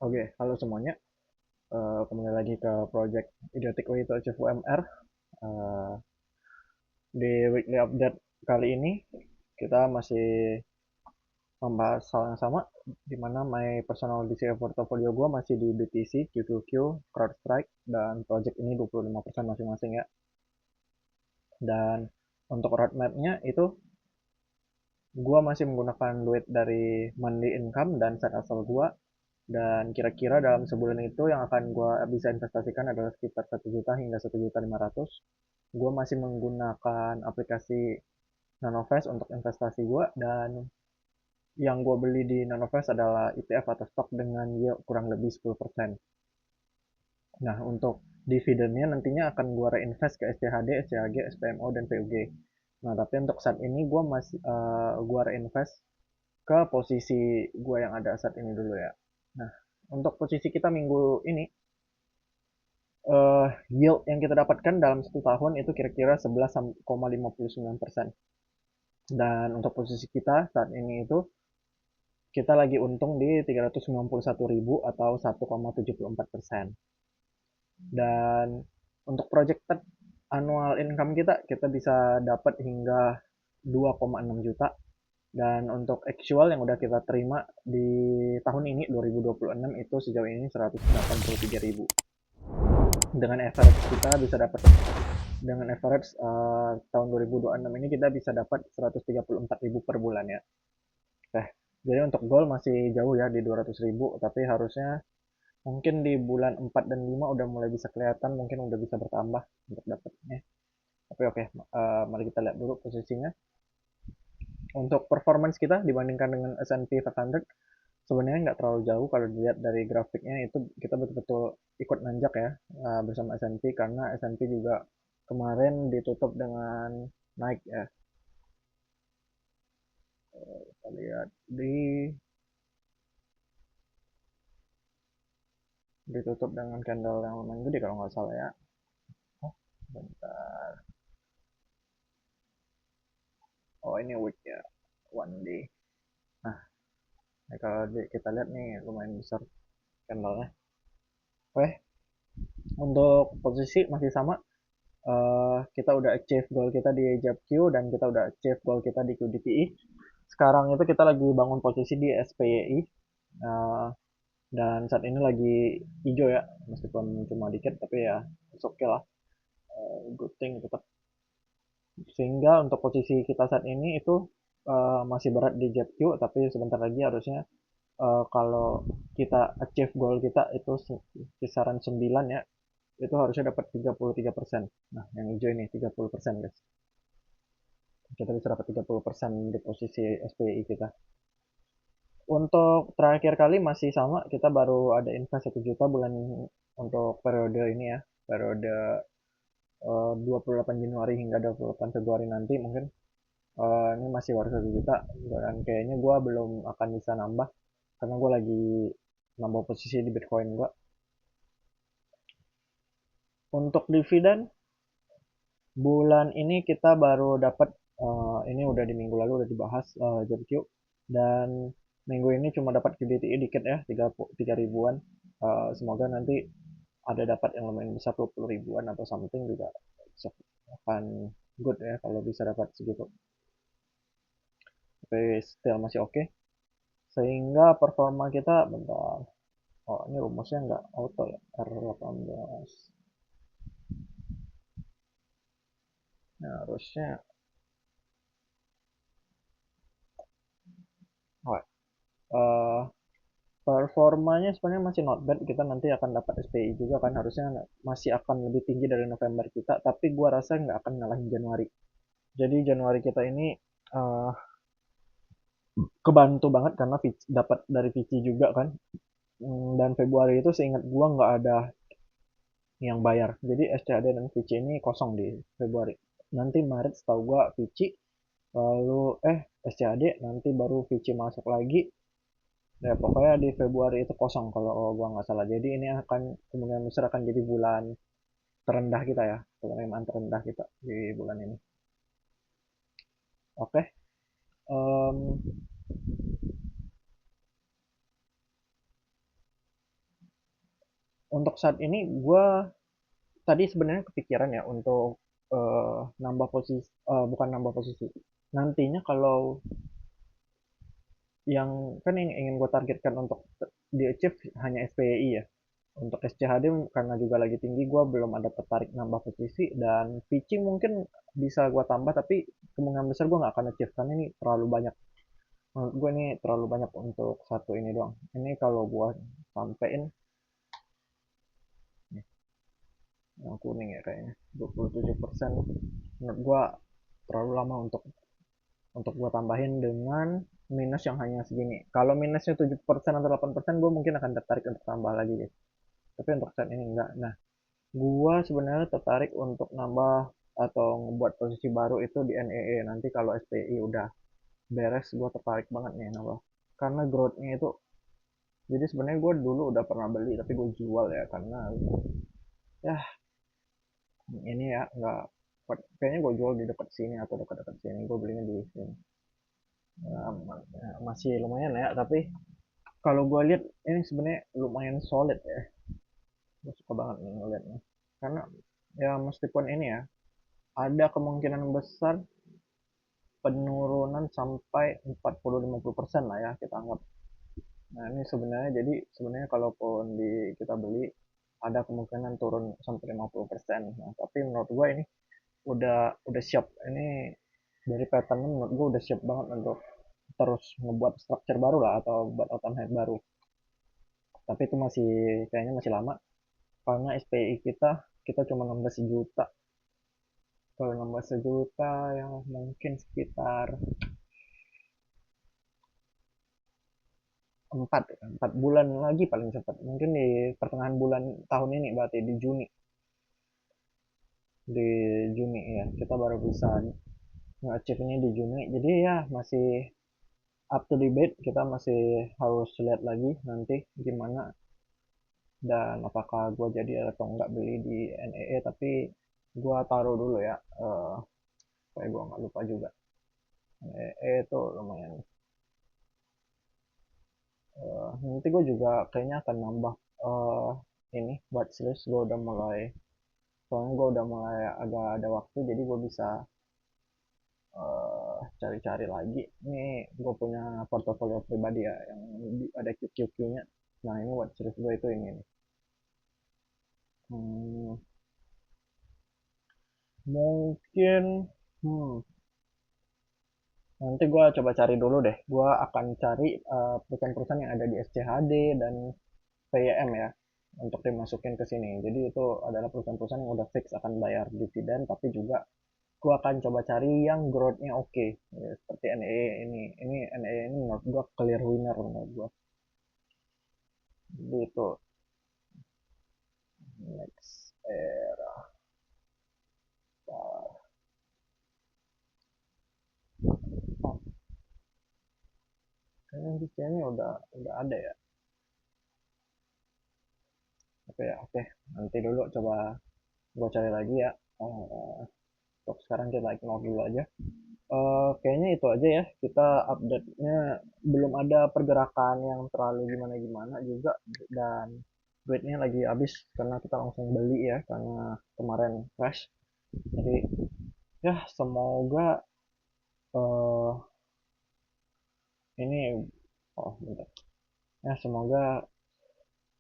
Oke, halo semuanya. Kembali lagi ke project Idiotic Way to Achieve UMR. Eh, di weekly update kali ini, kita masih membahas hal yang sama, di mana my personal DCF portfolio gue masih di BTC, Q2Q, CrowdStrike, dan project ini 25% masing-masing ya. Dan untuk roadmap-nya itu, gue masih menggunakan duit dari monthly income dan set asal gue. Dan kira-kira dalam sebulan itu yang akan gue bisa investasikan adalah sekitar 1 juta hingga 1.500.000. Gue masih menggunakan aplikasi Nanovest untuk investasi gue, dan yang gue beli di Nanovest adalah ETF atau stok dengan yield kurang lebih 10%. Nah, untuk dividennya nantinya akan gue reinvest ke SCHD, SCHG, SPMO, dan PUG. Nah, tapi untuk saat ini gue reinvest ke posisi gue yang ada saat ini dulu ya. Nah, untuk posisi kita minggu ini, yield yang kita dapatkan dalam 1 tahun itu kira-kira 11,59%. Dan untuk posisi kita saat ini itu kita lagi untung di 391.000 atau 1,74%. Dan untuk projected annual income kita bisa dapat hingga 2,6 juta. Dan untuk actual yang udah kita terima di tahun ini 2026 itu sejauh ini 183.000. Dengan average kita bisa dapat dengan average tahun 2026 ini kita bisa dapat 134.000 per bulan ya. Oke, jadi untuk goal masih jauh ya di 200.000, tapi harusnya mungkin di bulan 4 dan 5 udah mulai bisa kelihatan, mungkin udah bisa bertambah untuk dapatnya. Tapi oke, mari kita lihat dulu posisinya. Untuk performance kita dibandingkan dengan S&P 500, sebenarnya nggak terlalu jauh kalau dilihat dari grafiknya. Itu kita betul-betul ikut nanjak ya bersama S&P, karena S&P juga kemarin ditutup dengan naik ya. Kita lihat ditutup dengan candle yang lumayan gede kalau nggak salah ya. Oh, bentar. Oh, ini week ya, one day. Nah, kalau kita lihat nih lumayan besar candlenya. Oke, untuk posisi masih sama. Kita udah achieve goal kita di JAPQ dan kita udah achieve goal kita di QDPI. Sekarang itu kita lagi bangun posisi di SPYI. Uh, dan saat ini lagi hijau ya, meskipun cuma dikit, tapi ya oke okay lah. Good thing tetap. Sehingga untuk posisi kita saat ini itu masih berat di JetQ, tapi sebentar lagi harusnya kalau kita achieve goal kita itu kisaran 9 ya, itu harusnya dapat 33%. Nah, yang hijau ini 30% guys. Kita bisa dapat 30% di posisi SPI kita. Untuk terakhir kali masih sama, kita baru ada invest 1 juta bulan untuk periode ini ya, periode 28 Januari hingga 28 Februari nanti mungkin. Ini masih baru 1 juta, dan kayaknya gue belum akan bisa nambah karena gue lagi nambah posisi di Bitcoin gue. Untuk dividen bulan ini kita baru dapat, ini udah di minggu lalu udah dibahas JQ, dan minggu ini cuma dapat QDTI dikit ya, 3 ribuan. Semoga nanti ada dapat yang lumayan besar 20 ribuan atau something juga akan good ya kalau bisa dapat segitu. Tapi still masih oke. Sehingga performa kita bentar. Oh, ini rumusnya nggak auto ya, R18. Nah, harusnya, oh, performanya sebenarnya masih not bad. Kita nanti akan dapat SPI juga kan, harusnya masih akan lebih tinggi dari November kita, tapi gua rasa nggak akan ngalahin Januari. Jadi Januari kita ini uh, kebantu banget karena dapat dari Vici juga kan. Dan Februari itu seingat gua nggak ada yang bayar. Jadi SCAD dan Vici ini kosong di Februari. Nanti Maret setahu gua Vici, lalu SCAD, nanti baru Vici masuk lagi. Ya pokoknya di Februari itu kosong kalau gua nggak salah. Jadi ini akan kemungkinan besar akan jadi bulan terendah kita ya, penerimaan terendah kita di bulan ini. Oke, em, untuk saat ini gue tadi sebenarnya kepikiran ya untuk nambah posisi, bukan nambah posisi, nantinya kalau yang kan yang ingin gue targetkan untuk di achieve hanya SPI ya. Untuk SCHD karena juga lagi tinggi, gue belum ada tertarik nambah posisi, dan pitching mungkin bisa gue tambah, tapi kemungkinan besar gue nggak akan achieve karena ini terlalu banyak. Menurut gue ini terlalu banyak untuk satu ini doang. Ini kalau gue sampein, nih, yang kuning ya kayaknya 27%, menurut gue terlalu lama untuk gue tambahin dengan minus yang hanya segini. Kalau minusnya 7% atau 8%, gue mungkin akan tertarik untuk tambah lagi gitu. Tapi untuk saat ini enggak. Nah, gua sebenarnya tertarik untuk nambah atau ngebuat posisi baru itu di NEE. Nanti kalau SPI udah beres, gua tertarik banget nih nambah. Karena growth-nya itu, jadi sebenarnya gue dulu udah pernah beli tapi gue jual ya karena ya ini ya nggak, kayaknya gue jual di dekat sini atau dekat-dekat sini. Gue belinya di sini. Masih lumayan ya, tapi kalau gue lihat ini sebenarnya lumayan solid ya. Gue suka banget nih ngeliatnya. Karena ya meskipun ini ya ada kemungkinan besar penurunan sampai 40-50% lah ya kita anggap. Nah ini sebenarnya, jadi sebenarnya kalaupun kita beli ada kemungkinan turun sampai 50%. Nah, tapi menurut gue ini udah siap. Ini dari pattern menurut gue udah siap banget untuk terus ngebuat structure baru lah atau buat autumn head baru. Tapi itu masih kayaknya masih lama karena SPI kita cuma nambah sejuta. Kalau nambah sejuta yang mungkin sekitar 4 bulan lagi paling cepat, mungkin di pertengahan bulan tahun ini, berarti di Juni ya kita baru bisa nge-achieve ini di Juni. Jadi ya masih up to debate, kita masih harus lihat lagi nanti gimana dan apakah gue jadi atau enggak beli di NEE. Tapi gue taruh dulu ya, supaya gue nggak lupa juga. NEE itu lumayan. Nanti gue juga kayaknya akan nambah ini watchlist. Gue udah mulai, soalnya gue udah mulai agak ada waktu, jadi gue bisa cari-cari lagi. Ini gue punya portofolio pribadi ya yang ada QQQ-nya. Nah ini watchlist gue itu ini nih. Hmm, mungkin hmm, nanti gue coba cari dulu deh. Gue akan cari perusahaan-perusahaan yang ada di SCHD dan PYM ya untuk dimasukin ke sini. Jadi itu adalah perusahaan-perusahaan yang udah fix akan bayar dividen, tapi juga gua akan coba cari yang growth-nya oke. Ya, seperti NE ini menurut gua clear winner menurut gua. Jadi itu next era. Oh, kayaknya di sini udah ada ya. Oke ya, oke. Nanti dulu coba gua cari lagi ya. Eh, untuk sekarang kita ignore dulu aja. Kayaknya itu aja ya. Kita update-nya belum ada pergerakan yang terlalu gimana-gimana juga, dan duitnya lagi habis karena kita langsung beli ya karena kemarin crash. Jadi ya semoga eh ini oh bentar. Ya semoga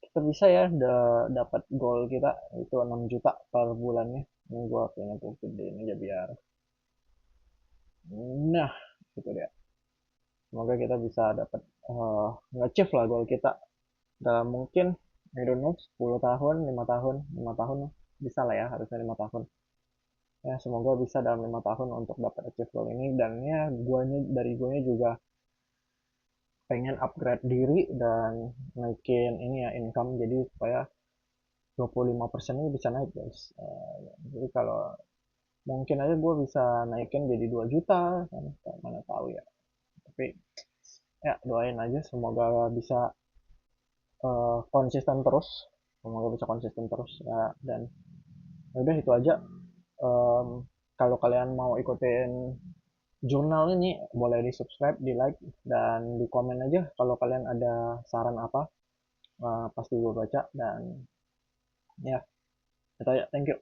kita bisa ya dapat goal kita itu 6 juta per bulannya. Ini gua kayaknya tuh gedein aja biar, nah gitu deh. Semoga kita bisa dapat nge-achieve lah goal kita dalam mungkin I don't know 10 tahun, 5 tahun bisa lah ya, harusnya 5 tahun. Ya semoga bisa dalam 5 tahun untuk dapat achieve goal ini. Dan ya guanya juga pengen upgrade diri dan naikin ini ya income, jadi supaya 25% ini bisa naik guys. Jadi kalau mungkin aja gue bisa naikin jadi 2 juta kan, mana tahu ya. Tapi ya doain aja semoga bisa konsisten terus, semoga bisa konsisten terus ya. Dan ya udah itu aja. Em, kalau kalian mau ikutin jurnal ini boleh di subscribe, di like, dan di komen aja kalau kalian ada saran apa. Pasti gue baca. Dan Ya, itu ya. Thank you.